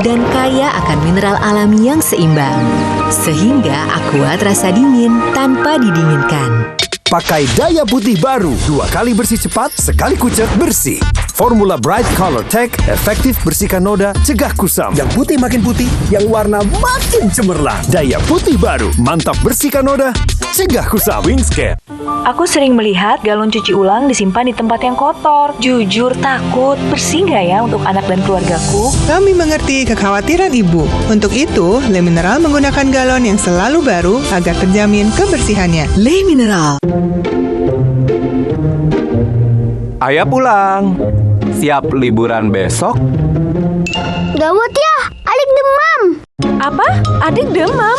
dan kaya akan mineral alami yang seimbang. Sehingga Aqua terasa dingin tanpa didinginkan. Pakai daya putih baru, 2 kali bersih cepat, sekali kucek bersih. Formula Bright Color Tech efektif bersihkan noda, cegah kusam. Yang putih makin putih, yang warna makin cemerlang. Daya putih baru, mantap bersihkan noda, cegah kusam. Wingscare. Aku sering melihat galon cuci ulang disimpan di tempat yang kotor. Jujur takut, bersih nggak ya untuk anak dan keluargaku? Kami mengerti kekhawatiran ibu. Untuk itu, Le Mineral menggunakan galon yang selalu baru agar terjamin kebersihannya. Le Mineral. Ayah pulang. Siap liburan besok? Gawat ya, adik demam. Apa? Adik demam?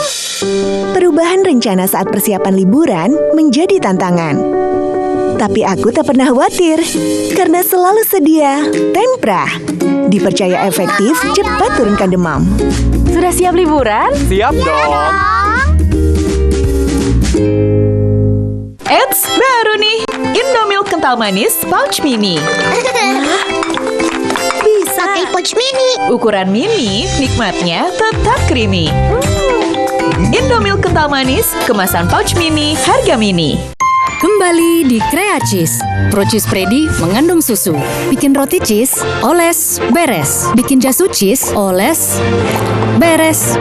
Perubahan rencana saat persiapan liburan menjadi tantangan. Tapi aku tak pernah khawatir, karena selalu sedia Tempra. Dipercaya efektif, cepat turunkan demam. Sudah siap liburan? Siap dong. Eits, baru nih. Indomilk kental manis pouch mini. Bisa pakai pouch mini. Ukuran mini, nikmatnya tetap creamy. Indomilk kental manis, kemasan pouch mini, harga mini. Kembali di Crea Cheese. Pro Cheese Freddy mengandung susu. Bikin roti cheese, oles, beres. Bikin jasu cheese, oles, beres.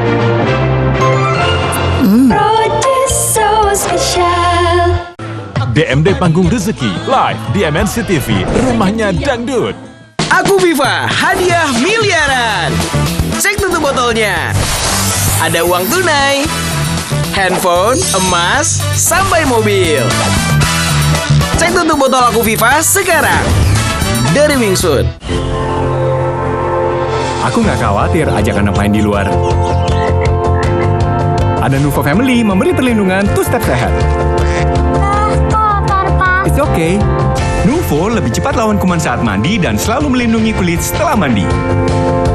Pro Cheese so special. DMD Panggung Rezeki, live di MNC TV, rumahnya dangdut. Aku Viva, hadiah miliaran. Cek tutup botolnya. Ada uang tunai, handphone, emas, sampai mobil. Cek tutup botol Aku Viva sekarang. Dari Wingsuit. Aku nggak khawatir ajakan main di luar. Ada Nuvo Family memberi perlindungan two-step sehat. It's okay. Nuvo lebih cepat lawan kuman saat mandi dan selalu melindungi kulit setelah mandi.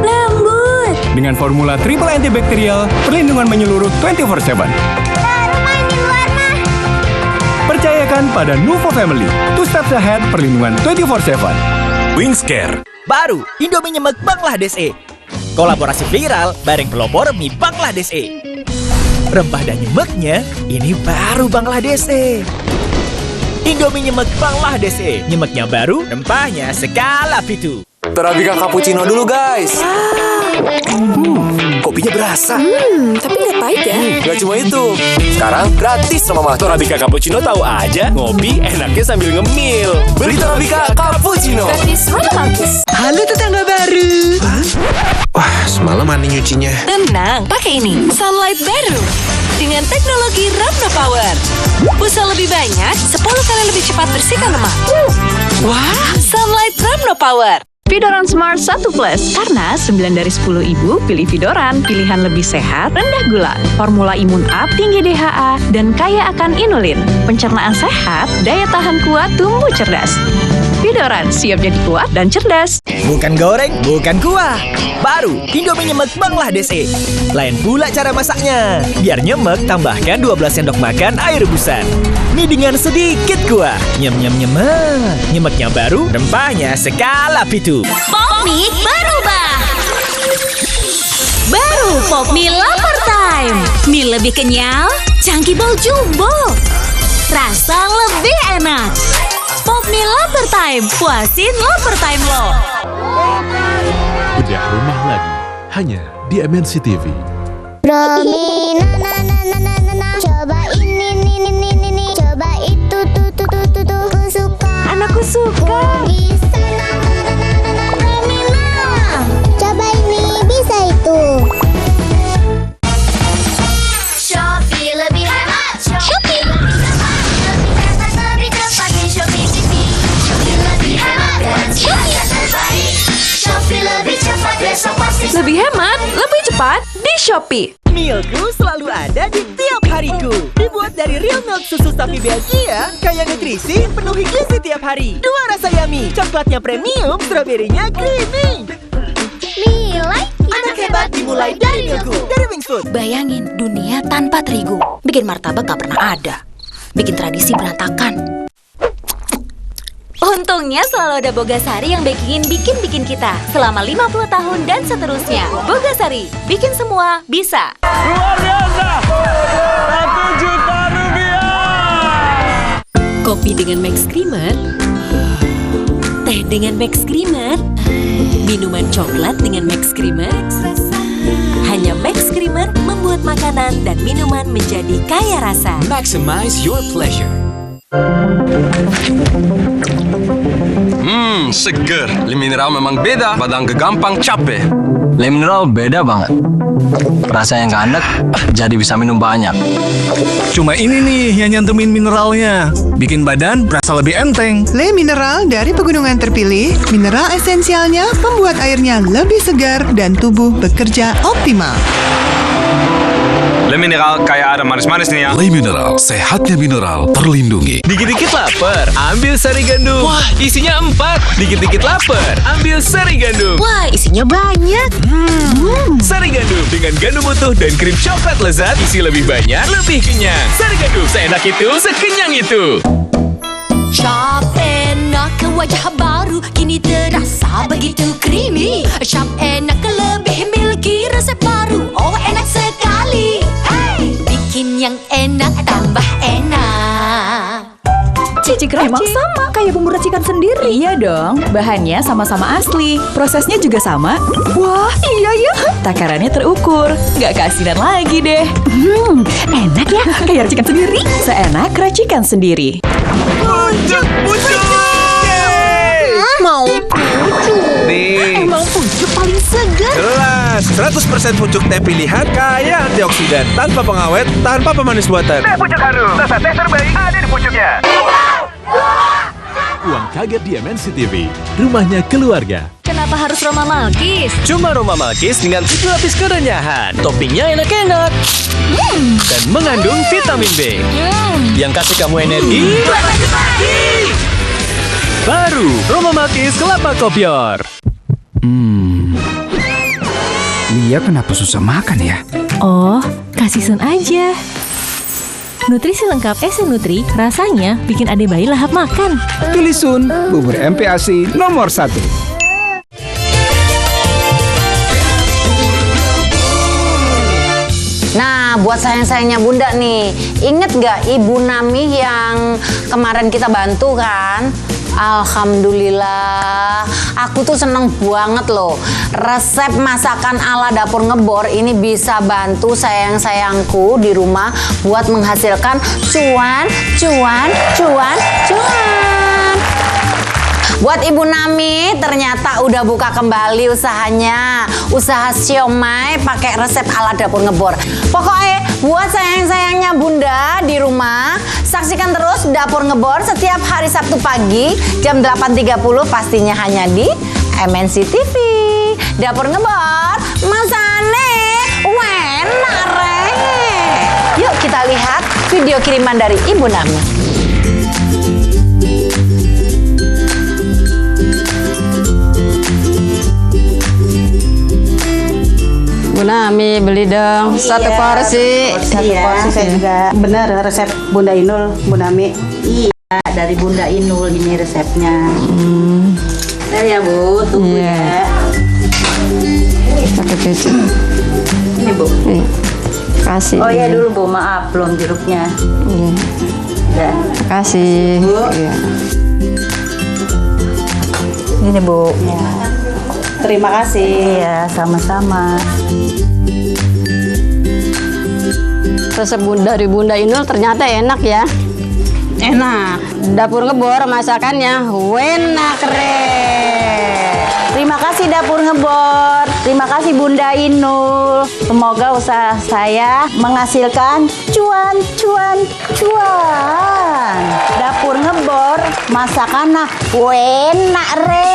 Lembut. Dengan formula triple antibakterial, perlindungan menyeluruh 24/7. Baru main di luar mah. Percayakan pada Nuvo Family. Two-step sehat, perlindungan 24/7. Wingscare. Baru, Indomie nyemek Bangladesh E. Kolaborasi viral bareng pelopor mie Bangladesh E. Rempah dan nyemeknya, ini baru Bangladesh E. Indomie nyemek Bangladesh E. Nyemeknya baru, rempahnya skala pitu. Torabika cappuccino dulu guys. Kopinya berasa. Tapi nggak pahit ya? Gak cuma itu. Sekarang gratis sama Mama. Torabika cappuccino tahu aja. Ngopi enaknya sambil ngemil. Beli Torabika cappuccino. Gratis romantis. Halo tetangga baru. Wah, semalam mandi nyucinya. Tenang, pakai ini. Sunlight baru. Dengan teknologi Rapno Power. Pulsa lebih banyak, 10 kali lebih cepat bersihkan lemak. Wah, Sunlight Rapno Power. Vidoran Smart 1 Plus. Karena 9 dari 10 ibu pilih Vidoran. Pilihan lebih sehat, rendah gula. Formula imun up, tinggi DHA, dan kaya akan inulin. Pencernaan sehat, daya tahan kuat, tumbuh cerdas. Vidoran siap jadi kuat dan cerdas. Bukan goreng, bukan kuah. Baru, Indomie nyemek Bangladesh E. Lain pula cara masaknya. Biar nyemek, tambahkan 12 sendok makan air rebusan. Mie dengan sedikit kuah. Nyem-nyem-nyemek. Nyemeknya baru, rempahnya skala pitu. Pop mie berubah. Baru Pop Mie Lapar Time. Mie lebih kenyal, cangkibol jumbo. Rasa lebih enak. Pop Mie Lapar Time, puasin lapar time lo. Bedah rumah lagi, hanya di MNC TV. Romi, coba ini, coba itu, ku suka. Anakku suka. Bisa, Romi, coba ini, bisa itu. Shopee lebih hemat. Shopee lebih cepat, lebih cepat di Shopee TV. Shopee lebih hemat dan Shopee terbaik. Shopee lebih cepat, besok pasti. Lebih hemat, lebih cepat di Shopee. Milku selalu ada di tiap hariku. Dibuat dari real milk susu sapi Belgia, kaya nutrisi, penuhi gizi tiap hari. 2 rasa yummy, coklatnya premium, stroberinya creamy. Nilai Anak hebat dimulai dari Milku, dari Wingsuit. Bayangin dunia tanpa terigu. Bikin martabak gak pernah ada. Bikin tradisi berantakan. Untungnya selalu ada Bogasari yang bikin kita selama 50 tahun dan seterusnya. Bogasari, bikin semua bisa. Luar biasa! 1 juta rupiah! Kopi dengan Max Creamer, teh dengan Max Creamer, minuman coklat dengan Max Creamer. Hanya Max Creamer membuat makanan dan minuman menjadi kaya rasa. Maximize your pleasure. Seger. Le Mineral memang beda, badan gampang capek. Le Mineral beda banget. Rasanya nggak enak, jadi bisa minum banyak. Cuma ini nih yang nyantumin mineralnya. Bikin badan berasa lebih enteng. Le Mineral dari pegunungan terpilih, mineral esensialnya membuat airnya lebih segar dan tubuh bekerja optimal. Le Mineral kayak ada manis-manis nih ya. Le Mineral, sehatnya mineral terlindungi. Dikit-dikit lapar, ambil sari gandum. Wah, isinya 4. Dikit-dikit lapar, ambil sari gandum. Wah, isinya banyak. Sari gandum dengan gandum utuh dan krim coklat lezat, isi lebih banyak, lebih kenyang. Sari gandum, seenak itu, sekenyang itu. Shop enak ke wajah baru, kini terasa begitu creamy. Shop enak lebih miliki resep baru, oh enak sekali. Hey! Bikin yang enak tambah enak. Cicik Emang sama kayak bumbu racikan sendiri. Iya dong, bahannya sama-sama asli, prosesnya juga sama. Wah, iya ya. Takarannya terukur, nggak keasinan lagi deh. Enak ya, kayak racikan sendiri. Seenak racikan sendiri. Pucuk! Mau pucuk? Nih. Emang pucuk paling segar. Jelas, 100% pucuk teh pilihan kaya antioksidan, tanpa pengawet, tanpa pemanis buatan. Teh pucuk harum, rasa teh terbaik ada di pucuknya. Uang kaget di MNC TV, rumahnya keluarga. Kenapa harus Roma Malkis? Cuma Roma Malkis dengan 7 lapis kerenyahan. Toppingnya enak-enak. Dan mengandung vitamin B. Yang kasih kamu energi. Baru Roma Malkis Kelapa Kopior. Lia kenapa susah makan ya? Oh, kasih Sun aja. Nutrisi lengkap SN Nutri, rasanya bikin adik bayi lahap makan. Pilih Sun, bubur MPASI nomor 1. Nah, buat sayang-sayangnya Bunda nih, inget gak Ibu Nami yang kemarin kita bantu kan? Alhamdulillah, aku tuh seneng banget loh. Resep masakan ala dapur ngebor ini bisa bantu sayang-sayangku di rumah buat menghasilkan cuan. Buat Ibu Nami, ternyata udah buka kembali usahanya. Usaha siomay pakai resep ala dapur ngebor. Pokoknya buat sayang-sayangnya Bunda di rumah, saksikan terus Dapur Ngebor setiap hari Sabtu pagi jam 8.30 pastinya hanya di MNC TV. Dapur Ngebor, masane enak re. Yuk kita lihat video kiriman dari Ibu Nami. Bu Nami beli dong satu porsi. Satu porsi saya juga. Benar resep Bunda Inul, Bu Nami. Iya, dari Bunda Inul ini resepnya. Ya Bu, tunggu ya. Satu cuci. Ini Bu. Kasih. Oh ya dulu Bu, maaf belum jeruknya. Iya. Kasih. Bu. Iya. Ini Bu. Ya. Terima kasih. Iya, sama-sama. Resep dari Bunda Inul ternyata enak ya. Enak. Dapur Ngebor masakannya enak re. Terima kasih Dapur Ngebor. Terima kasih Bunda Inul. Semoga usaha saya menghasilkan cuan. Dapur Ngebor masakannya enak re.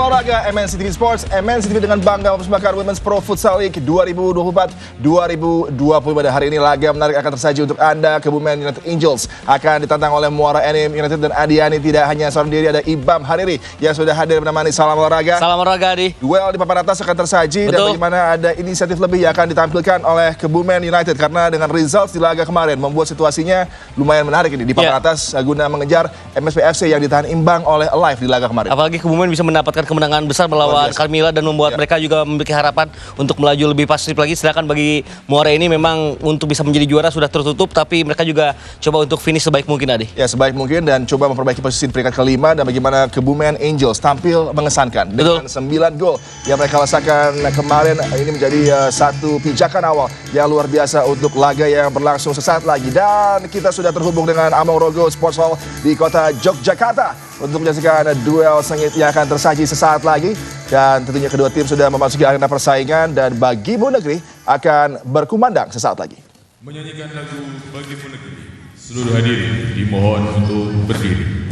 olahraga MNC TV Sports. MNC TV dengan bangga mempersembahkan Women's Pro Futsal League 2024-2025. Dan hari ini laga menarik akan tersaji untuk Anda. Kebumen United Angels akan ditantang oleh Muara Enim United dan Adiani. Tidak hanya seorang diri, ada Ibam Hariri yang sudah hadir menemani Salam Olahraga. Salam olahraga, Adi. Duel di papan atas akan tersaji. Betul. Dan bagaimana ada inisiatif lebih yang akan ditampilkan oleh Kebumen United. Karena dengan results di laga kemarin membuat situasinya lumayan menarik ini di papan atas guna mengejar MSP FC yang ditahan imbang oleh Alive di laga kemarin. Apalagi Kebumen bisa mendapatkan kemenangan besar melawan Carmilla dan membuat mereka juga memiliki harapan untuk melaju lebih positif lagi. Sedangkan bagi Muara ini memang untuk bisa menjadi juara sudah tertutup, tapi mereka juga coba untuk finish sebaik mungkin, Adi. Ya, sebaik mungkin dan coba memperbaiki posisi di peringkat kelima. Dan bagaimana Kebumen Angels tampil mengesankan dengan 9 gol yang mereka rasakan kemarin. Ini menjadi satu pijakan awal yang luar biasa untuk laga yang berlangsung sesaat lagi. Dan kita sudah terhubung dengan Amorogo Sports Hall di kota Yogyakarta untuk menyaksikan duel sengit yang akan tersaji sesaat lagi. Dan tentunya kedua tim sudah memasuki arena persaingan dan Bagimu Negeri akan berkumandang sesaat lagi. Menyanyikan lagu Bagimu Negeri, seluruh hadirin dimohon untuk berdiri.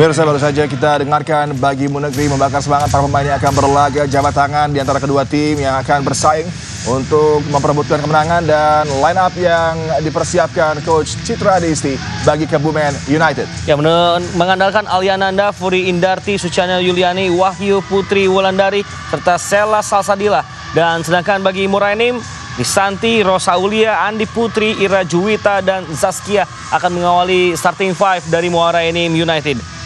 Pemirsa, baru saja kita dengarkan Bagimu Negeri membakar semangat para pemain yang akan berlaga jabat tangan di antara kedua tim yang akan bersaing untuk memperebutkan kemenangan. Dan line up yang dipersiapkan Coach Citra Adisti bagi Kebumen United. Ya, mengandalkan Aliananda, Furi Indarti, Suciana Yuliani, Wahyu Putri Wulandari, serta Sela Salsadila. Dan sedangkan bagi Muara Enim, Nisanti, Rosa Aulia, Andi Putri, Ira Juwita, dan Zaskia akan mengawali starting five dari Muara Enim United.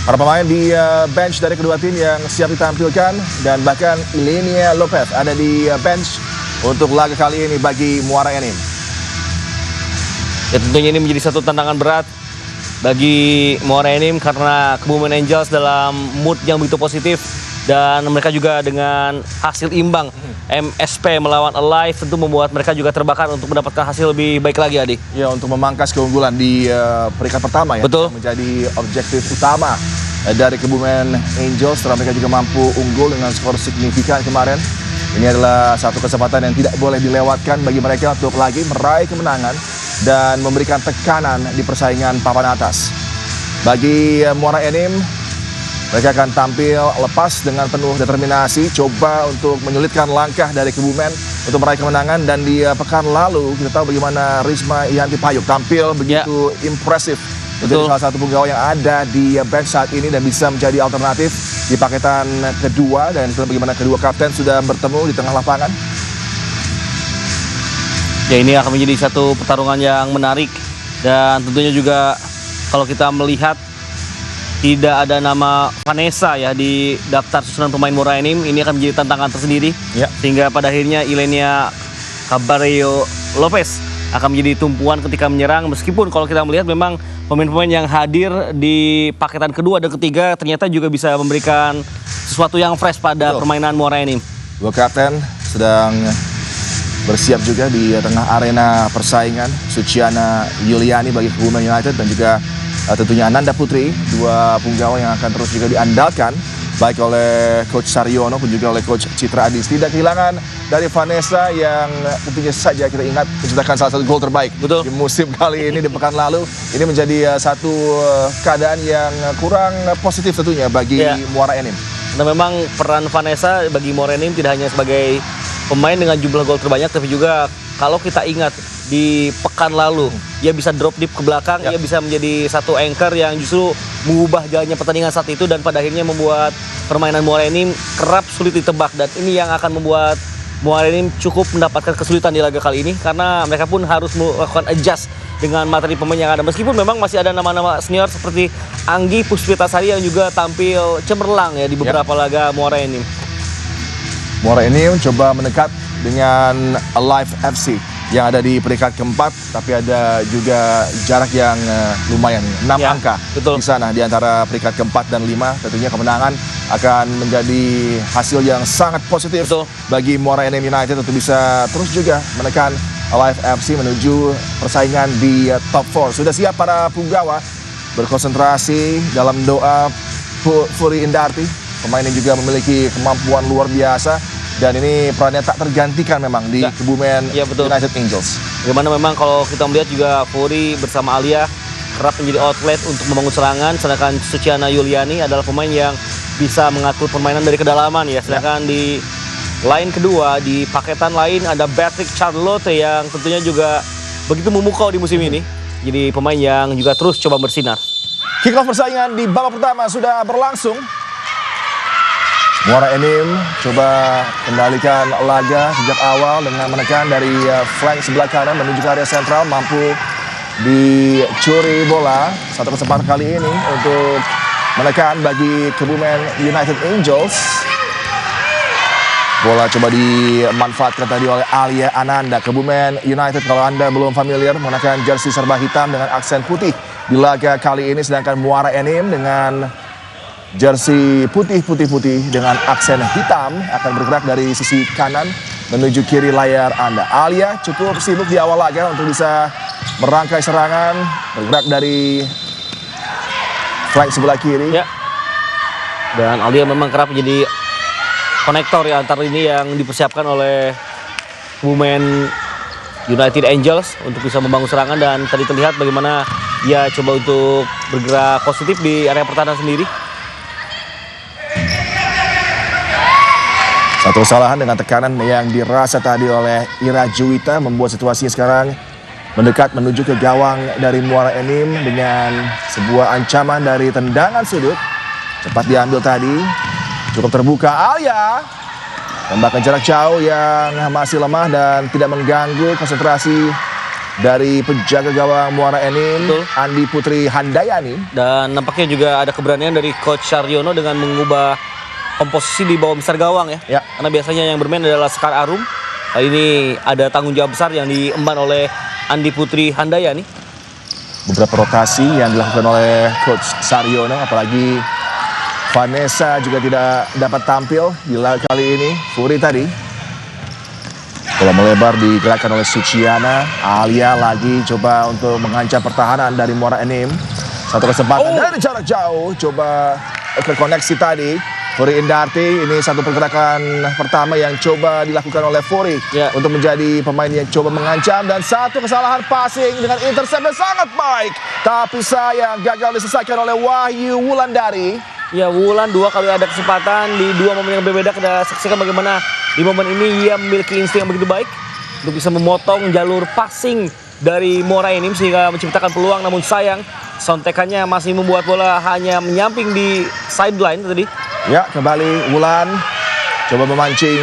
Para pemain di bench dari kedua tim yang siap ditampilkan dan bahkan Ilenia Lopez ada di bench untuk laga kali ini bagi Muara Enim. Ya, tentunya ini menjadi satu tantangan berat bagi Muara Enim karena Kebumen Angels dalam mood yang begitu positif dan mereka juga dengan hasil imbang MSP melawan Alive tentu membuat mereka juga terbakar untuk mendapatkan hasil lebih baik lagi, Adi. Ya, untuk memangkas keunggulan di peringkat pertama ya. Betul. Menjadi objektif utama dari Kebumen Angels setelah mereka juga mampu unggul dengan skor signifikan kemarin. Ini adalah satu kesempatan yang tidak boleh dilewatkan bagi mereka untuk lagi meraih kemenangan dan memberikan tekanan di persaingan papan atas. Bagi Muara Enim, mereka akan tampil lepas dengan penuh determinasi, coba untuk menyulitkan langkah dari Kebumen untuk meraih kemenangan. Dan di pekan lalu kita tahu bagaimana Risma Yanti Payuk tampil begitu impresif. Menjadi salah satu penggawa yang ada di bench saat ini dan bisa menjadi alternatif di paketan kedua. Dan bagaimana kedua kapten sudah bertemu di tengah lapangan. Ya, ini akan menjadi satu pertarungan yang menarik dan tentunya juga kalau kita melihat tidak ada nama Vanessa ya di daftar susunan pemain Muara Enim, ini akan menjadi tantangan tersendiri. Ya. Sehingga pada akhirnya Ilenia Cabarello Lopez akan menjadi tumpuan ketika menyerang, meskipun kalau kita melihat memang pemain-pemain yang hadir di paketan kedua dan ketiga ternyata juga bisa memberikan sesuatu yang fresh pada permainan Muara Enim. Dua kapten sedang bersiap juga di tengah arena persaingan. Suciana Yuliani bagi Kebumen United dan juga tentunya Ananda Putri, dua punggawa yang akan terus juga diandalkan baik oleh Coach Saryono pun juga oleh Coach Citra Adis. Tidak kehilangan dari Vanessa yang tentunya saja kita ingat menciptakan salah satu gol terbaik di musim kali ini di pekan lalu. Ini menjadi satu keadaan yang kurang positif tentunya bagi Muara Enim. Nah, memang peran Vanessa bagi Muara Enim tidak hanya sebagai pemain dengan jumlah gol terbanyak, tapi juga kalau kita ingat di pekan lalu ia bisa drop deep ke belakang, ia bisa menjadi satu anchor yang justru mengubah jalannya pertandingan saat itu dan pada akhirnya membuat permainan Muara Enim kerap sulit ditebak, dan ini yang akan membuat Muara Enim cukup mendapatkan kesulitan di laga kali ini karena mereka pun harus melakukan adjust dengan materi pemain yang ada. Meskipun memang masih ada nama-nama senior seperti Anggi Puspitasari yang juga tampil cemerlang ya di beberapa laga Muara Enim. Muara Enim coba mendekat dengan Alive FC yang ada di peringkat keempat, tapi ada juga jarak yang lumayan, 6 angka di sana di antara peringkat keempat dan 5. Tentunya kemenangan akan menjadi hasil yang sangat positif bagi Muara Enim United untuk bisa terus juga menekan Alive FC menuju persaingan di top 4. Sudah siap para punggawa berkonsentrasi dalam doa Fury Indarti, pemain yang juga memiliki kemampuan luar biasa. Dan ini perannya tak tergantikan memang di Kebumen United Angels. Bagaimana memang kalau kita melihat juga Fury bersama Alia kerap menjadi outlet untuk membangun serangan, sedangkan Suciana Yuliani adalah pemain yang bisa mengatur permainan dari kedalaman ya. Sedangkan di line kedua, di paketan lain ada Patrick Charlotte yang tentunya juga begitu memukau di musim ini. Jadi pemain yang juga terus coba bersinar. Kick-off persaingan di babak pertama sudah berlangsung. Muara Enim coba kendalikan laga sejak awal dengan menekan dari flank sebelah kanan menuju ke area sentral, mampu dicuri bola. Satu kesempatan kali ini untuk menekan bagi Kebumen United Angels. Bola coba dimanfaatkan tadi oleh Alia Ananda. Kebumen United, kalau Anda belum familiar, menggunakan jersey serba hitam dengan aksen putih di laga kali ini, sedangkan Muara Enim dengan jersey putih dengan aksen hitam akan bergerak dari sisi kanan menuju kiri layar Anda. Alia cukup sibuk di awal laga untuk bisa merangkai serangan, bergerak dari flank sebelah kiri. Dan Alia memang kerap menjadi konektor ya antara ini yang dipersiapkan oleh Kebumen United Angels untuk bisa membangun serangan, dan tadi terlihat bagaimana dia coba untuk bergerak positif di area pertahanan sendiri. Satu kesalahan dengan tekanan yang dirasa tadi oleh Ira Juwita membuat situasinya sekarang mendekat menuju ke gawang dari Muara Enim dengan sebuah ancaman dari tendangan sudut. Cepat diambil tadi, cukup terbuka. Alia tembakan jarak jauh yang masih lemah dan tidak mengganggu konsentrasi dari penjaga gawang Muara Enim, Andi Putri Handayani. Dan nampaknya juga ada keberanian dari Coach Saryono dengan mengubah komposisi di bawah besar gawang ya. Karena biasanya yang bermain adalah Sekar Arum. Kali ini ada tanggung jawab besar yang diemban oleh Andi Putri Handayani. Beberapa rotasi yang dilakukan oleh Coach Saryono, apalagi Vanessa juga tidak dapat tampil di laga kali ini. Fury tadi bola melebar digerakkan oleh Suciana. Alia lagi coba untuk mengancam pertahanan dari Muara Enim. Satu kesempatan dari jarak jauh, coba ke koneksi tadi. Fury Indarti, ini satu pergerakan pertama yang coba dilakukan oleh Fury untuk menjadi pemain yang coba mengancam, dan satu kesalahan passing dengan intercept yang sangat baik, tapi sayang gagal diselesaikan oleh Wahyu Wulandari. Ya, Wulan dua kali ada kesempatan di dua momen yang berbeda. Kita saksikan bagaimana di momen ini ia memiliki insting yang begitu baik untuk bisa memotong jalur passing dari Muara Enim sehingga menciptakan peluang, namun sayang sontekannya masih membuat bola hanya menyamping di sideline tadi. Ya, kembali Wulan coba memancing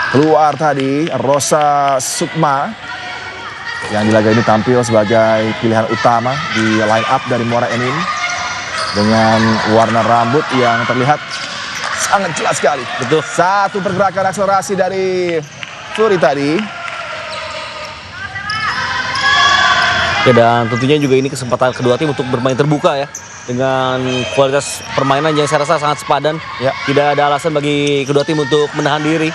keluar tadi Rosa Sukma yang di laga ini tampil sebagai pilihan utama di line up dari Muara Enim dengan warna rambut yang terlihat sangat jelas sekali. Betul. Satu pergerakan akselerasi dari Fury tadi. Ya, dan tentunya juga ini kesempatan kedua tim untuk bermain terbuka ya. Dengan kualitas permainan yang saya rasa sangat sepadan. Tidak ada alasan bagi kedua tim untuk menahan diri.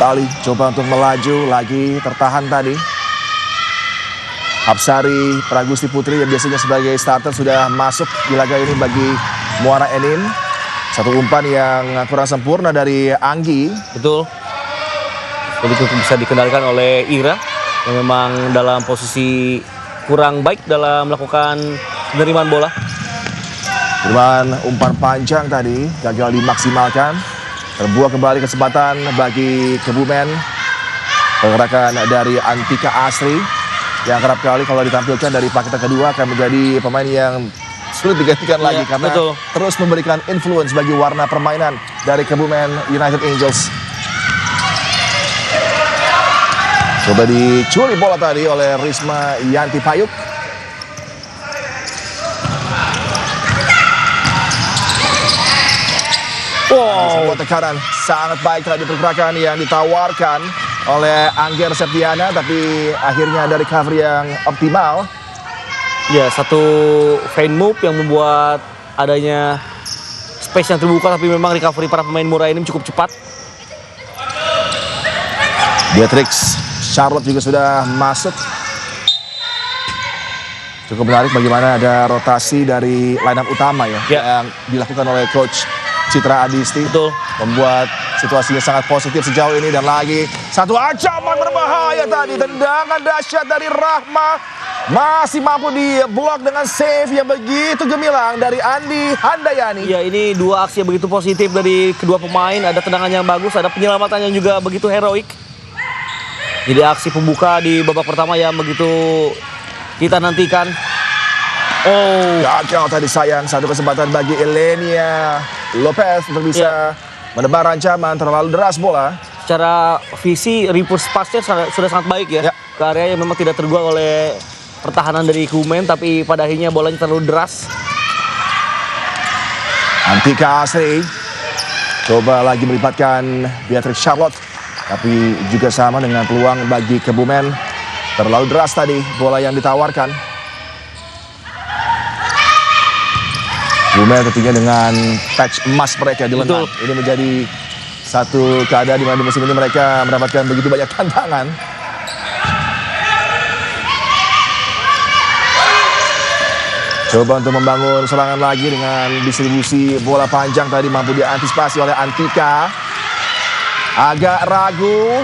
Tali coba untuk melaju, lagi tertahan tadi. Hapsari Pragusti Putri yang biasanya sebagai starter sudah masuk di laga ini bagi Muara Enim. Satu umpan yang kurang sempurna dari Anggi. Betul. Jadi bisa dikendalikan oleh Ira yang memang dalam posisi kurang baik dalam melakukan penerimaan bola. Umpan panjang tadi gagal dimaksimalkan. Terbuang kembali kesempatan bagi Kebumen. Pergerakan dari Antika Asri yang kerap kali kalau ditampilkan dari paket kedua akan menjadi pemain yang sulit digantikan lagi karena terus memberikan influence bagi warna permainan dari Kebumen United Angels. Coba dicuri bola tadi oleh Risma Yanti Payuk. Sebuah tekanan sangat baik tadi pergerakan yang ditawarkan oleh Angger Septiana, tapi akhirnya dari cover yang optimal. Ya, satu feint move yang membuat adanya space yang terbuka, tapi memang recovery para pemain Muara Enim cukup cepat. Beatrix Charlotte juga sudah masuk. Cukup menarik bagaimana ada rotasi dari lineup utama yang dilakukan oleh Coach Citra Adisti. Membuat situasinya sangat positif sejauh ini. Dan lagi satu ancaman berbahaya tadi. Tendangan dahsyat dari Rahma. Masih mampu diblok dengan save yang begitu gemilang dari Andi Handayani. Ya, ini dua aksi yang begitu positif dari kedua pemain. Ada tendangan yang bagus, ada penyelamatan yang juga begitu heroik. Jadi aksi pembuka di babak pertama yang begitu kita nantikan. Gagal tadi sayang. Satu kesempatan bagi Elenia Lopez untuk bisa menebar ancaman. Terlalu deras bola. Secara visi reverse pass-nya sudah sangat baik ya. Ke area yang memang tidak tergolong oleh pertahanan dari Kebumen, tapi pada akhirnya bolanya terlalu deras. Antika Asri coba lagi melibatkan Beatrix Charlotte, tapi juga sama dengan peluang bagi Kebumen. Terlalu deras tadi bola yang ditawarkan. Kebumen tentunya dengan patch emas mereka di lengan. Ini menjadi satu keadaan di mana di musim ini mereka mendapatkan begitu banyak tantangan. Coba untuk membangun serangan lagi dengan distribusi bola panjang tadi mampu diantisipasi oleh Antika. Agak ragu.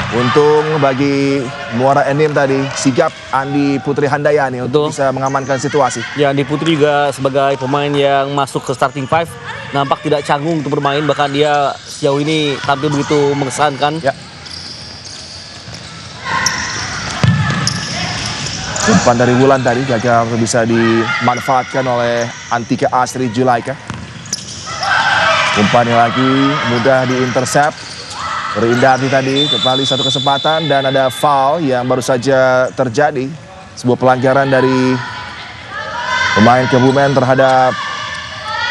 Untung bagi Muara Enim tadi sigap Andi Putri Handayani untuk bisa mengamankan situasi. Ya, Andi Putri juga sebagai pemain yang masuk ke starting five nampak tidak canggung untuk bermain, bahkan dia sejauh ini tampil begitu mengesankan. Umpan dari Wulan tadi gagal bisa dimanfaatkan oleh Antika Asri Julaika. Umpannya lagi mudah diintercept. Rindati tadi kembali satu kesempatan dan ada foul yang baru saja terjadi. Sebuah pelanggaran dari pemain Kebumen terhadap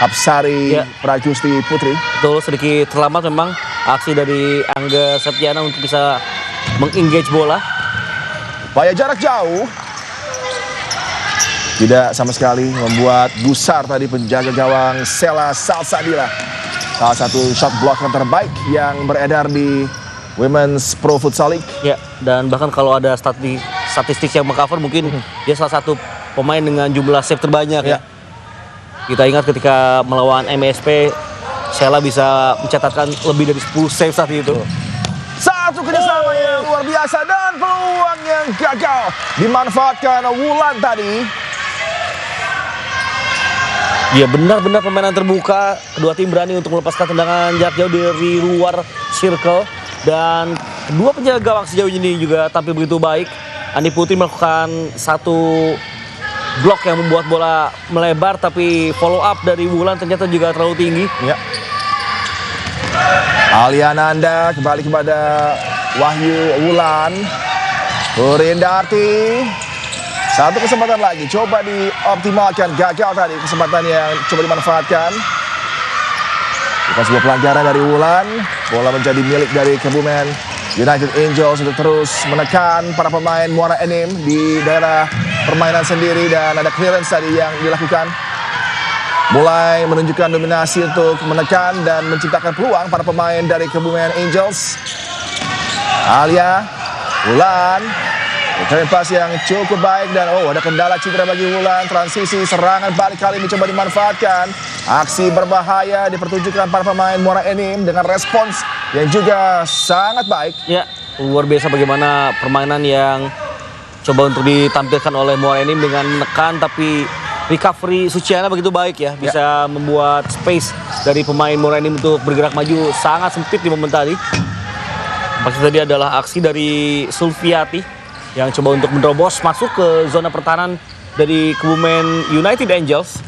Hapsari Prajusti Putri. Betul, sedikit terlambat memang aksi dari Angga Septiana untuk bisa mengengage bola. Upaya jarak jauh tidak sama sekali membuat gusar tadi penjaga gawang Sela Salsadila. Salah satu shot blocker terbaik yang beredar di Women's Pro Futsal League. Ya, dan bahkan kalau ada statistik yang mengcover mungkin dia salah satu pemain dengan jumlah save terbanyak ya. Kita ingat ketika melawan MSP, Sela bisa mencatatkan lebih dari 10 save saat itu. Satu kerjasama yang luar biasa dan peluang yang gagal dimanfaatkan Wulan tadi. Ya, benar-benar permainan terbuka. Kedua tim berani untuk melepaskan tendangan jarak jauh dari luar circle. Dan kedua penjaga gawang sejauh ini juga tampil begitu baik. Andi Putri melakukan satu blok yang membuat bola melebar, tapi follow up dari Wulan ternyata juga terlalu tinggi. Aliananda kembali kepada Wahyu Wulan. Rindati. Satu kesempatan lagi, coba dioptimalkan, gagal tadi kesempatan yang coba dimanfaatkan. Bukan sebuah pelanggaran dari Wulan, bola menjadi milik dari Kebumen United Angels untuk terus menekan para pemain Muara Enim di daerah permainan sendiri dan ada clearance tadi yang dilakukan. Mulai menunjukkan dominasi untuk menekan dan menciptakan peluang para pemain dari Kebumen Angels. Alia, Wulan. Return pass yang cukup baik dan ada kendala cedera bagi Wulan. Transisi serangan balik kali ini coba dimanfaatkan. Aksi berbahaya dipertunjukkan para pemain Muara Enim dengan respons yang juga sangat baik. Ya, luar biasa bagaimana permainan yang coba untuk ditampilkan oleh Muara Enim dengan menekan tapi recovery Suciana begitu baik ya, bisa membuat space dari pemain Muara Enim untuk bergerak maju sangat sempit di momen tadi. Pasti tadi adalah aksi dari Sulfiati yang coba untuk menerobos masuk ke zona pertahanan dari Kebumen United Angels.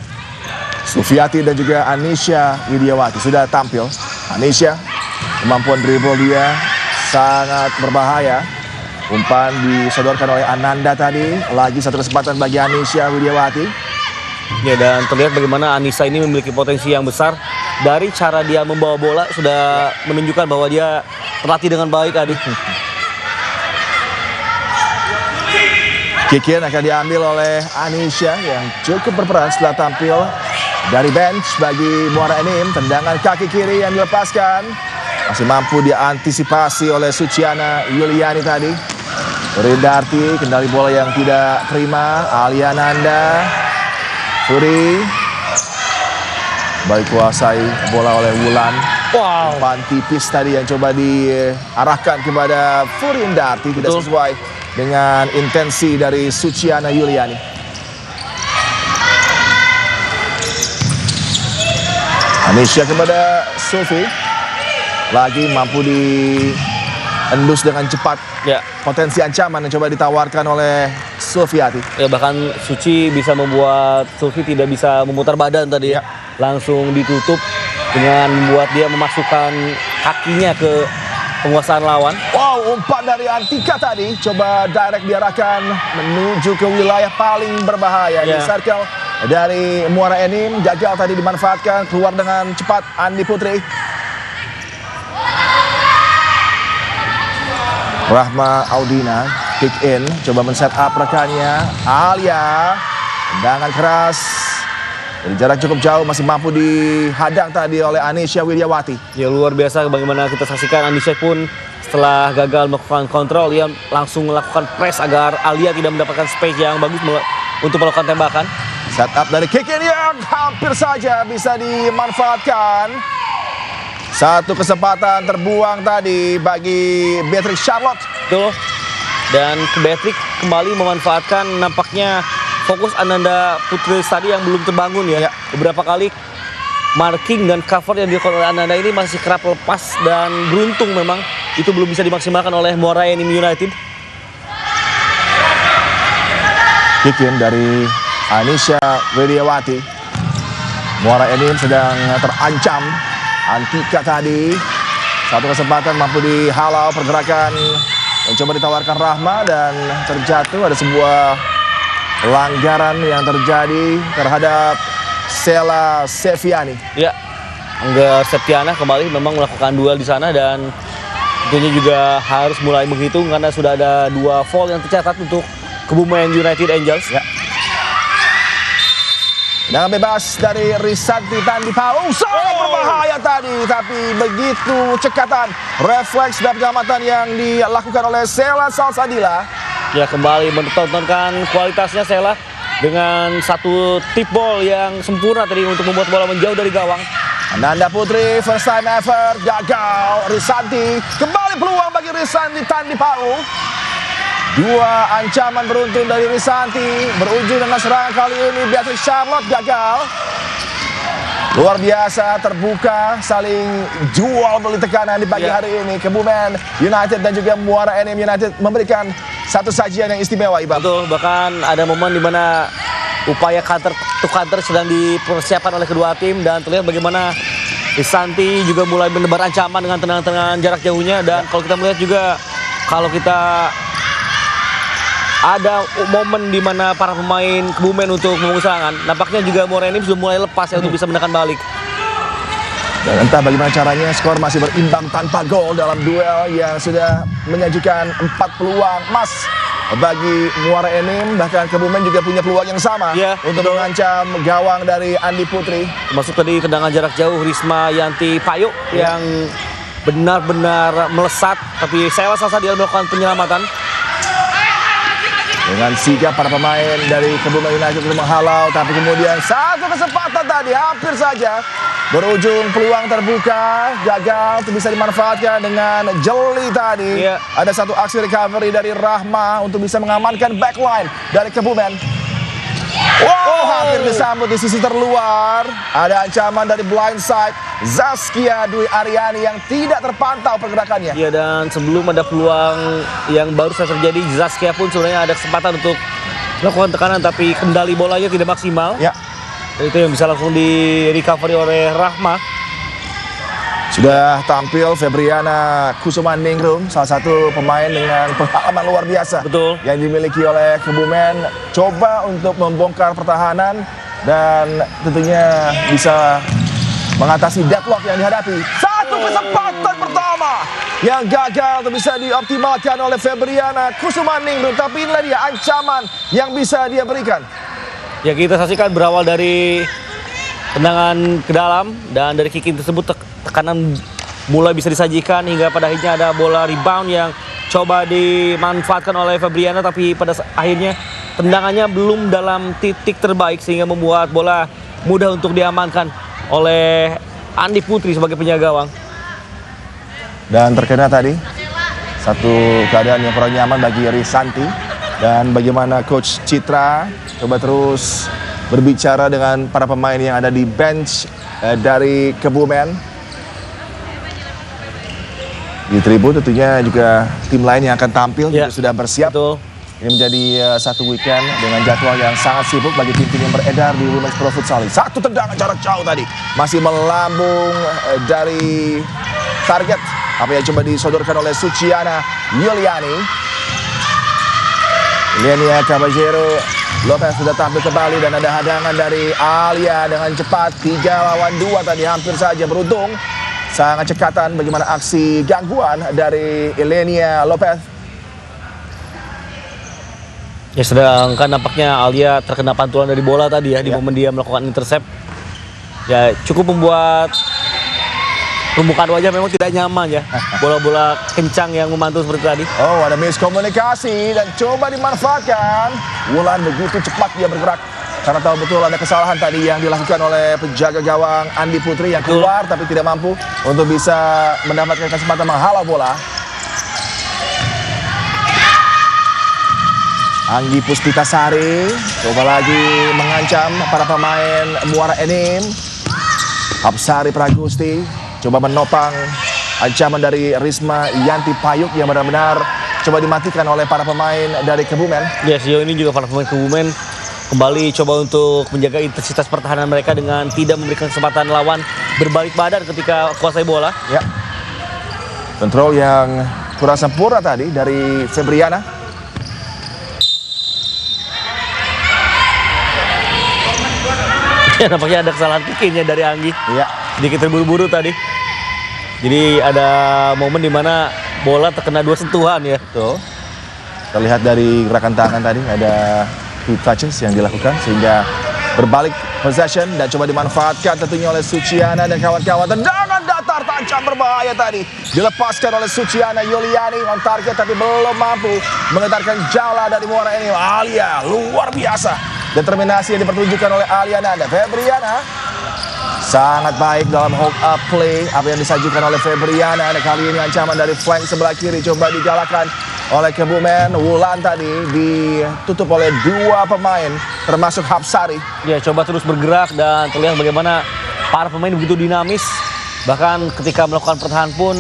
Sulfiati dan juga Anisha Widiawati sudah tampil. Anisha, kemampuan dribble dia sangat berbahaya. Umpan disodorkan oleh Ananda tadi. Lagi satu kesempatan bagi Anisha Widiawati. Ya, dan terlihat bagaimana Anissa ini memiliki potensi yang besar. Dari cara dia membawa bola sudah menunjukkan bahwa dia terlatih dengan baik tadi. Kick in akan diambil oleh Anisha yang cukup berperan setelah tampil dari bench bagi Muara Enim. Tendangan kaki kiri yang dilepaskan. Masih mampu diantisipasi oleh Suciana Yuliani tadi. Rindarti kendali bola yang tidak prima. Aliananda, Suri, baik kuasai bola oleh Wulan. Wow. Umpan tipis tadi yang coba diarahkan kepada Furindarti tidak sesuai dengan intensi dari Suciana Yuliani. Anisha kepada Sufi. Lagi mampu diendus dengan cepat. Ya. Potensi ancaman yang coba ditawarkan oleh Sulfiati. Ya, bahkan Suci bisa membuat Sulfi tidak bisa memutar badan tadi ya. Langsung ditutup dengan membuat dia memasukkan kakinya ke penguasaan lawan. Wow, umpan dari Antika tadi. Coba direct diarahkan menuju ke wilayah paling berbahaya. Di circle dari Muara Enim. Gagal tadi dimanfaatkan. Keluar dengan cepat Andi Putri. Rahma Audina kick in, coba men-set up rekannya. Alia, tendangan keras dari jarak cukup jauh, masih mampu dihadang tadi oleh Anisha Widiawati. Ya, luar biasa bagaimana kita saksikan Anisha pun setelah gagal melakukan kontrol, dia langsung melakukan press agar Alia tidak mendapatkan space yang bagus untuk melakukan tembakan. Set up dari kick in yang hampir saja bisa dimanfaatkan. Satu kesempatan terbuang tadi bagi Beatrix Charlotte. Tuh. Dan Beatrix kembali memanfaatkan nampaknya fokus Ananda Putri tadi yang belum terbangun ya. Beberapa kali marking dan cover yang dilakukan oleh Ananda ini masih kerap lepas dan beruntung memang itu belum bisa dimaksimalkan oleh Muara Enim United. Kick in dari Anisha Widiawati. Muara Enim sedang terancam. Antika tadi satu kesempatan mampu dihalau pergerakan yang coba ditawarkan Rahma dan terjatuh. Ada sebuah pelanggaran yang terjadi terhadap Sela Seviani. Ya, Angga Septiana kembali memang melakukan duel di sana dan tentunya juga harus mulai menghitung karena sudah ada 2 foul yang tercatat untuk Kebumen United Angels. Ya. Dengan bebas dari Risanti Tandipau, sangat berbahaya tadi, tapi begitu cekatan refleks dan pengamatan yang dilakukan oleh Sela Salsadila. Ya, kembali menontonkan kualitasnya Sela dengan satu tip ball yang sempurna tadi untuk membuat bola menjauh dari gawang. Ananda Putri first time ever gagal. Risanti kembali peluang bagi Risanti Tandipau. 2 ancaman beruntun dari Risanti berujung dengan serangan kali ini Beatrix Charlotte gagal. Luar biasa terbuka, saling jual beli tekanan di pagi hari ini. Kebumen United dan juga Muara Enim United memberikan satu sajian yang istimewa, Iqbal. Betul, bahkan ada momen di mana upaya counter to counter sedang dipersiapkan oleh kedua tim dan terlihat bagaimana Risanti juga mulai menebar ancaman dengan tendangan-tendangan jarak jauhnya dan kalau kita melihat juga kalau kita ada momen di mana para pemain Kebumen untuk membangun serangan. Nampaknya juga Muara Enim sudah mulai lepas ya untuk bisa menekan balik. Dan entah bagaimana caranya skor masih berimbang tanpa gol dalam duel yang sudah menyajikan 4 peluang emas bagi Muara Enim. Bahkan Kebumen juga punya peluang yang sama untuk mengancam gawang dari Andi Putri. Masuk tadi tendangan jarak jauh Risma Yanti Payo yang benar-benar melesat. Tapi Sela Salsadila melakukan penyelamatan. Dengan sigap para pemain dari Kebumen United untuk menghalau, tapi kemudian satu kesempatan tadi hampir saja berujung peluang terbuka, gagal, itu bisa dimanfaatkan dengan jeli tadi. Ada satu aksi recovery dari Rahma untuk bisa mengamankan backline dari Kebumen. Wow, hampir disambut di sisi terluar. Ada ancaman dari blindside Zaskia Dwi Aryani yang tidak terpantau pergerakannya. Ya, dan sebelum ada peluang yang baru saja terjadi, Zaskia pun sebenarnya ada kesempatan untuk melakukan tekanan, tapi kendali bolanya tidak maksimal. Ya. Dan itu yang bisa langsung di recovery oleh Rahma. Sudah tampil Febriana Kusumaningrum, salah satu pemain dengan pengalaman luar biasa. Betul. Yang dimiliki oleh Kebumen. Coba untuk membongkar pertahanan dan tentunya bisa mengatasi deadlock yang dihadapi. Satu kesempatan pertama yang gagal untuk bisa dioptimalkan oleh Febriana Kusumaningrum. Tapi inilah dia ancaman yang bisa dia berikan. Ya, kita saksikan berawal dari tendangan ke dalam dan dari kicking tersebut tekanan mulai bisa disajikan hingga pada akhirnya ada bola rebound yang coba dimanfaatkan oleh Febriana, tapi pada akhirnya tendangannya belum dalam titik terbaik sehingga membuat bola mudah untuk diamankan oleh Andi Putri sebagai penjaga gawang. Dan terkena tadi satu keadaan yang kurang nyaman bagi Risanti. Dan bagaimana Coach Citra coba terus berbicara dengan para pemain yang ada di bench dari Kebumen. Di tribun tentunya juga tim lain yang akan tampil juga sudah bersiap. Betul. Ini menjadi satu weekend dengan jadwal yang sangat sibuk bagi tim-tim yang beredar di Women's Pro Futsal. Satu tendangan jarak jauh tadi masih melambung dari target. Apa yang coba disodorkan oleh Suciana Yuliani. Lenia Caballero Lopez sudah tampil kembali dan ada hadangan dari Alia dengan cepat 3 lawan 2 tadi, hampir saja beruntung. Sangat cekatan bagaimana aksi gangguan dari Lenia Lopez. Ya, sedangkan nampaknya Alia terkena pantulan dari bola tadi ya, di momen dia melakukan intercept. Ya, cukup membuat permukaan wajah memang tidak nyaman ya. Bola-bola kencang yang memantul seperti tadi. Oh, ada miskomunikasi dan coba dimanfaatkan. Wulan begitu cepat dia bergerak. Karena tahu betul ada kesalahan tadi yang dilakukan oleh penjaga gawang Andi Putri yang keluar tapi tidak mampu untuk bisa mendapatkan kesempatan menghalau bola. Anggi Puspitasari coba lagi mengancam para pemain Muara Enim. Hapsari Pragusti coba menopang ancaman dari Risma Yanti Payuk yang benar-benar coba dimatikan oleh para pemain dari Kebumen. Ya, sejauh ini juga para pemain Kebumen kembali coba untuk menjaga intensitas pertahanan mereka dengan tidak memberikan kesempatan lawan berbalik badan ketika kuasai bola. Ya. Kontrol yang kurang sempurna tadi dari Febriana. Ya, nampaknya ada kesalahan kickingnya dari Anggi. Iya. Sedikit terburu-buru tadi. Jadi ada momen di mana bola terkena 2 sentuhan ya. Betul. Terlihat dari gerakan tangan tadi ada 2 touches yang dilakukan sehingga berbalik possession dan coba dimanfaatkan tentunya oleh Suciana dan kawan-kawan. Tendangan datar tajam berbahaya tadi dilepaskan oleh Suciana Yuliani on target tapi belum mampu mengetarkan jala dari Muara ini. Alia luar biasa. Determinasi yang dipertunjukkan oleh Alia Nanda. Febriana sangat baik dalam hold up play apa yang disajikan oleh Febriana. Dan kali ini ancaman dari flank sebelah kiri coba digalakan oleh Kebumen. Wulan tadi ditutup oleh 2 pemain termasuk Hapsari. Ya, coba terus bergerak dan terlihat bagaimana para pemain begitu dinamis. Bahkan ketika melakukan pertahanan pun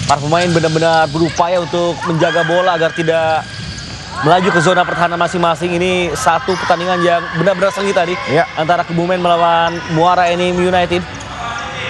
para pemain benar-benar berupaya untuk menjaga bola agar tidak melaju ke zona pertahanan masing-masing. Ini satu pertandingan yang benar-benar sengit tadi antara Kebumen melawan Muara Enim United.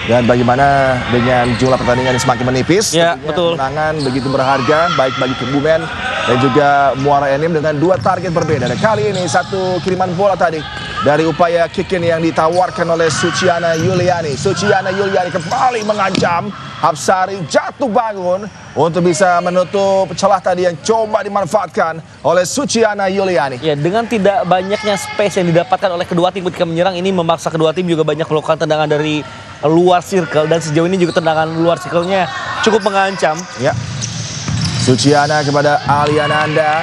Dan bagaimana dengan jumlah pertandingan yang semakin menipis. Ya, betul. Kemenangan begitu berharga baik bagi Kebumen dan juga Muara Enim dengan 2 target berbeda. Dan kali ini satu kiriman bola tadi dari upaya kick-in yang ditawarkan oleh Suciana Yuliani. Suciana Yuliani kembali mengancam. Hapsari jatuh bangun untuk bisa menutup celah tadi yang coba dimanfaatkan oleh Suciana Yuliani. Ya, dengan tidak banyaknya space yang didapatkan oleh kedua tim ketika menyerang, ini memaksa kedua tim juga banyak melakukan tendangan dari luar circle. Dan sejauh ini juga tendangan luar circle-nya cukup mengancam. Ya. Suciana kepada Alia Nanda.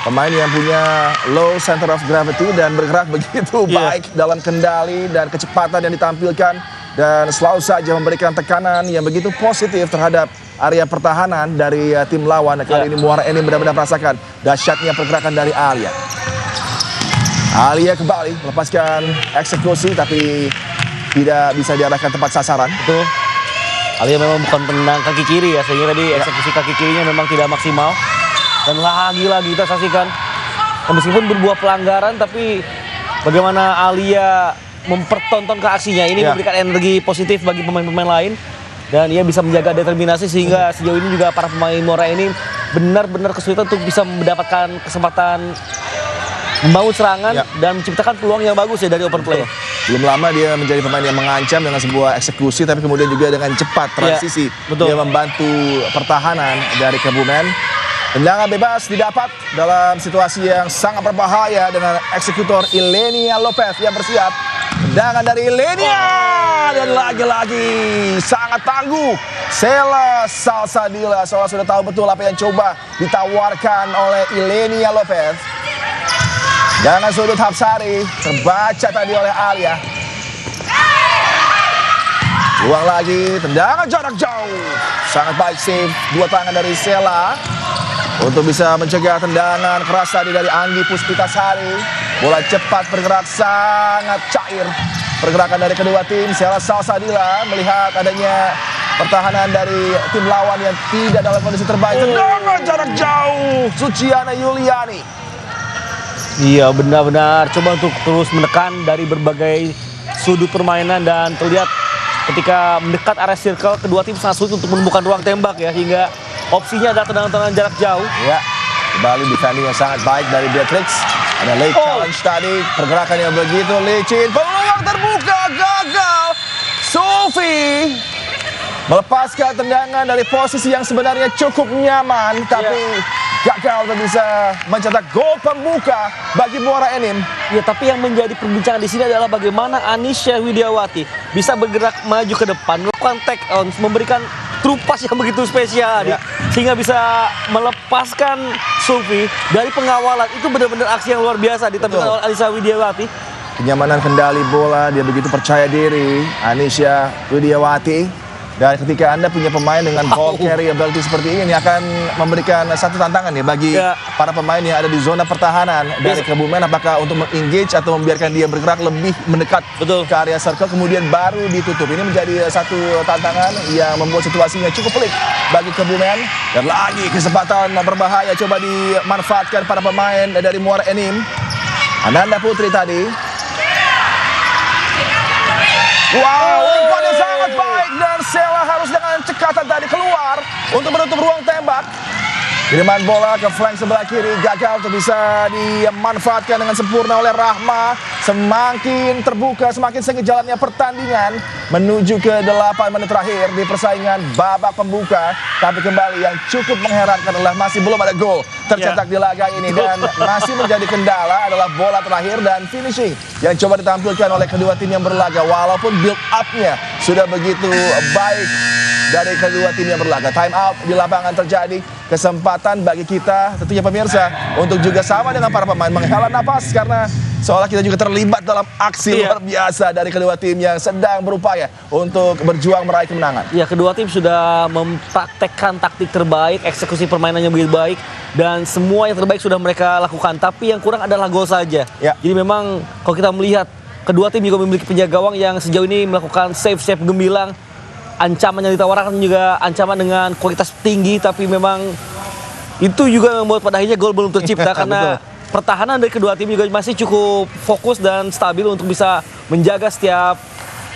Pemain yang punya low center of gravity dan bergerak begitu baik dalam kendali dan kecepatan yang ditampilkan. Dan selalu saja memberikan tekanan yang begitu positif terhadap area pertahanan dari tim lawan. Kali ini Muara Enim benar-benar merasakan dahsyatnya pergerakan dari Alia. Alia kembali melepaskan eksekusi tapi tidak bisa diarahkan tempat sasaran. Betul. Alia memang bukan penendang kaki kiri ya, sehingga tadi eksekusi kaki kirinya memang tidak maksimal. Dan lagi-lagi kita saksikan, meskipun berbuah pelanggaran, tapi bagaimana Alia mempertontonkan aksinya. Ini memberikan energi positif bagi pemain-pemain lain. Dan ia bisa menjaga determinasi sehingga sejauh ini juga para pemain Mora ini benar-benar kesulitan untuk bisa mendapatkan kesempatan membangun serangan dan menciptakan peluang yang bagus ya dari open play. Belum lama dia menjadi pemain yang mengancam dengan sebuah eksekusi, tapi kemudian juga dengan cepat transisi. Dia membantu pertahanan dari Kebumen. Tendangan bebas didapat dalam situasi yang sangat berbahaya dengan eksekutor Ilenia Lopez yang bersiap. Tendangan dari Ilenia dan lagi-lagi sangat tangguh. Sela Salsadila seolah sudah tahu betul apa yang coba ditawarkan oleh Ilenia Lopez. Dengan sudut Hapsari terbaca tadi oleh Alia. Luang lagi, tendangan jarak jauh. Sangat baik save dua tangan dari Sela untuk bisa mencegah tendangan keras tadi dari Anggi Puspitasari. Bola cepat bergerak, sangat cair pergerakan dari kedua tim. Sela Salsadila melihat adanya pertahanan dari tim lawan yang tidak dalam kondisi terbaik. Tendangan jarak jauh, Suciana Yuliani. Iya, benar-benar coba untuk terus menekan dari berbagai sudut permainan dan terlihat ketika mendekat area circle kedua tim sangat sulit untuk menemukan ruang tembak ya, hingga opsinya adalah tendangan-tendangan jarak jauh. Ya, kembali defending yang sangat baik dari Beatrix. Ada late challenge tadi, pergerakan yang begitu licin, peluang terbuka, gagal. Sufi melepaskan tendangan dari posisi yang sebenarnya cukup nyaman, tapi gagal untuk bisa mencetak gol pembuka bagi Muara Enim. Ya, tapi yang menjadi perbincangan di sini adalah bagaimana Anisha Widiawati bisa bergerak maju ke depan, melakukan take on, memberikan trupas yang begitu spesial, sehingga bisa melepaskan Sufi dari pengawalan. Itu benar-benar aksi yang luar biasa ditampilkan oleh Anisha Widiawati. Kenyamanan kendali bola, dia begitu percaya diri, Anisha Widiawati. Dan ketika Anda punya pemain dengan ball carry ability seperti ini akan memberikan satu tantangan ya bagi para pemain yang ada di zona pertahanan dari Kebumen, apakah untuk meng-engage atau membiarkan dia bergerak lebih mendekat ke area circle kemudian baru ditutup. Ini menjadi satu tantangan yang membuat situasinya cukup pelik bagi Kebumen. Dan lagi kesempatan berbahaya coba dimanfaatkan para pemain dari Muara Enim. Ananda Putri tadi. Wow, umpannya sangat baik dan Sela harus dengan cekatan tadi keluar untuk menutup ruang tembak. Kiriman bola ke flank sebelah kiri gagal untuk bisa dimanfaatkan dengan sempurna oleh Rahma. Semakin terbuka, semakin sengit jalannya pertandingan menuju ke 8 menit terakhir di persaingan babak pembuka. Tapi kembali yang cukup mengherankan adalah masih belum ada gol tercetak di laga ini. Dan masih menjadi kendala adalah bola terakhir dan finishing yang coba ditampilkan oleh kedua tim yang berlaga. Walaupun build up-nya sudah begitu baik dari kedua tim yang berlaga. Time out di lapangan terjadi. Kesempatan bagi kita tentunya pemirsa untuk juga sama dengan para pemain menghela nafas karena seolah kita juga terlibat dalam aksi luar biasa dari kedua tim yang sedang berupaya untuk berjuang meraih kemenangan. Ya, kedua tim sudah mempraktekkan taktik terbaik, eksekusi permainan yang begitu baik dan semua yang terbaik sudah mereka lakukan. Tapi yang kurang adalah gol saja. Jadi memang kalau kita melihat kedua tim juga memiliki penjaga gawang yang sejauh ini melakukan save gemilang. Ancaman yang ditawarkan juga ancaman dengan kualitas tinggi, tapi memang itu juga membuat pada akhirnya gol belum tercipta karena pertahanan dari kedua tim juga masih cukup fokus dan stabil untuk bisa menjaga setiap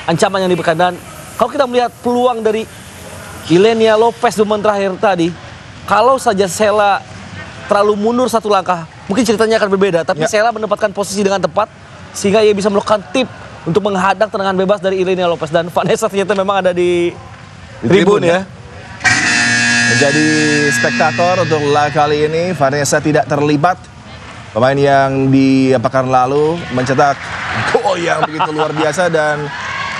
ancaman yang diberikan. Dan kalau kita melihat peluang dari Ilenia Lopez di momen terakhir tadi, kalau saja Sela terlalu mundur satu langkah, mungkin ceritanya akan berbeda. Tapi Sela menempatkan posisi dengan tepat sehingga ia bisa melakukan tip untuk menghadang tendangan bebas dari Ilenia Lopez. Dan Vanessa ternyata memang ada di tribun ya. Menjadi spektator untuk laga kali ini. Vanessa tidak terlibat. Pemain yang di pekan lalu mencetak gol yang begitu luar biasa. Dan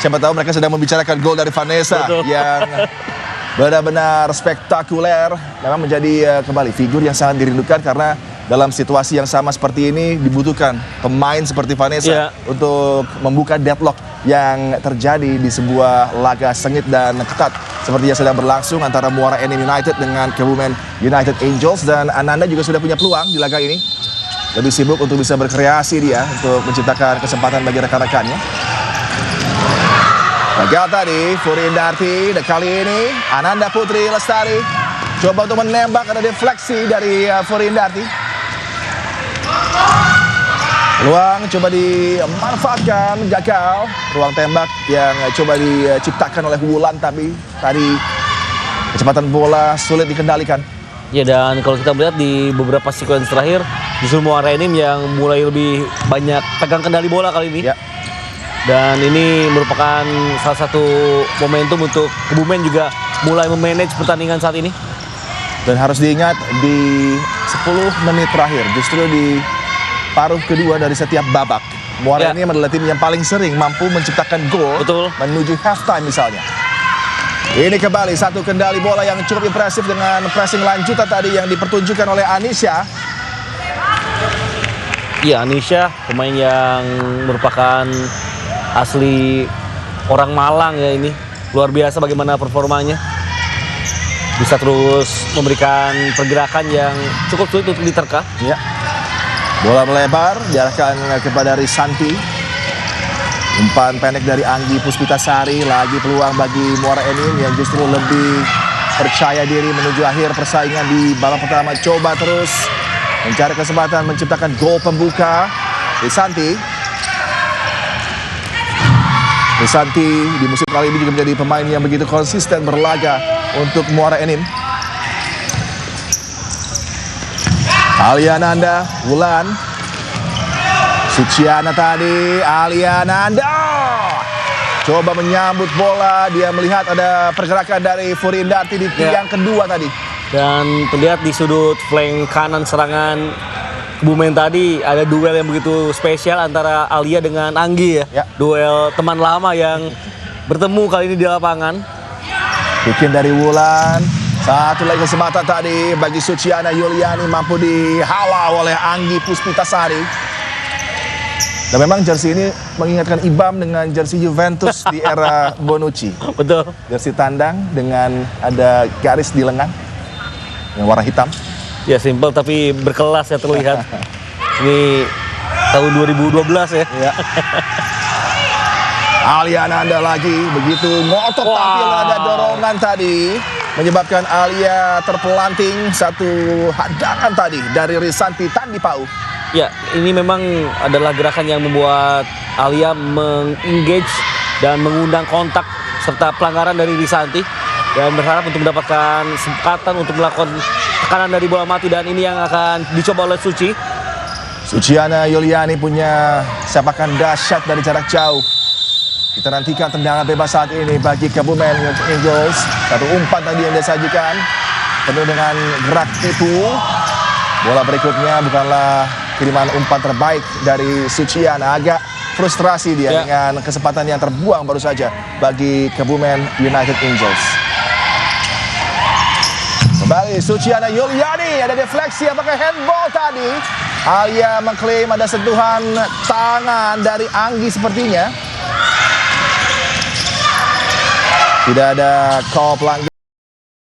siapa tahu mereka sedang membicarakan gol dari Vanessa yang benar-benar spektakuler. Memang menjadi kembali figur yang sangat dirindukan karena dalam situasi yang sama seperti ini dibutuhkan pemain seperti Vanessa untuk membuka deadlock yang terjadi di sebuah laga sengit dan ketat seperti yang sedang berlangsung antara Muara Enim United dengan Kebumen United Angels. Dan Ananda juga sudah punya peluang di laga ini. lebih sibuk untuk bisa berkreasi dia untuk menciptakan kesempatan bagi rekan-rekannya. Gagal tadi, Furindarti, dan kali ini Ananda Putri Lestari coba untuk menembak, ada defleksi dari Furindarti. Peluang coba dimanfaatkan, gagal. Ruang tembak yang coba diciptakan oleh Wulan, tapi tadi kecepatan bola sulit dikendalikan. Ya, dan kalau kita melihat di beberapa sekuens terakhir, justru Muara Enim yang mulai lebih banyak pegang kendali bola kali ini. Ya. Dan ini merupakan salah satu momentum untuk Kebumen juga mulai memanage pertandingan saat ini. Dan harus diingat di 10 menit terakhir, justru di paruh kedua dari setiap babak, Muara Enim adalah tim yang paling sering mampu menciptakan gol menuju halftime misalnya. Ini kembali satu kendali bola yang cukup impresif dengan pressing lanjutan tadi yang dipertunjukkan oleh Anisha. Iya, Anisha pemain yang merupakan asli orang Malang ya ini. Luar biasa bagaimana performanya. Bisa terus memberikan pergerakan yang cukup sulit untuk diterka. Ya. Bola melebar diarahkan kepada Risanti. Umpan pendek dari Anggi Puspitasari, lagi peluang bagi Muara Enim yang justru lebih percaya diri menuju akhir persaingan di babak pertama. Coba terus mencari kesempatan menciptakan gol pembuka. Risanti di musim kali ini juga menjadi pemain yang begitu konsisten berlaga untuk Muara Enim. Aliananda, Wulan, Suciana tadi, Aliananda coba menyambut bola, dia melihat ada pergerakan dari Furindarti di tiang kedua tadi. Dan terlihat di sudut flank kanan serangan Kebumen tadi ada duel yang begitu spesial antara Alia dengan Anggi ya. Duel teman lama yang bertemu kali ini di lapangan. Bikin dari Wulan. Satu lagi kesempatan tadi bagi Suciana Yuliani, mampu dihalau oleh Anggi Puspitasari. Dan memang jersey ini mengingatkan Ibam dengan jersey Juventus di era Bonucci. Betul. Jersey tandang dengan ada garis di lengan yang warna hitam. Ya, simpel tapi berkelas ya terlihat. Ini tahun 2012 ya. Aliananda lagi begitu ngotot, tapi ada dorongan tadi menyebabkan Alia terpelanting. Satu hadangan tadi dari Risanti Tandi Pau. Ya, ini memang adalah gerakan yang membuat Alia mengengage dan mengundang kontak serta pelanggaran dari Risanti, dan berharap untuk mendapatkan kesempatan untuk melakukan tekanan dari bola mati, dan ini yang akan dicoba oleh Suciana Yuliani punya sepakan dahsyat dari jarak jauh. Kita nantikan tendangan bebas saat ini bagi Kebumen Angels. Satu umpan tadi yang disajikan penuh dengan gerak tipu. Bola berikutnya bukanlah kiriman umpan terbaik dari Suciana. Agak frustrasi dia dengan kesempatan yang terbuang baru saja bagi Kebumen United Angels. Kembali Suciana Yuliani, ada defleksi, apakah handball tadi? Alia mengklaim ada sentuhan tangan dari Anggi sepertinya. Tidak ada call pelanggaran.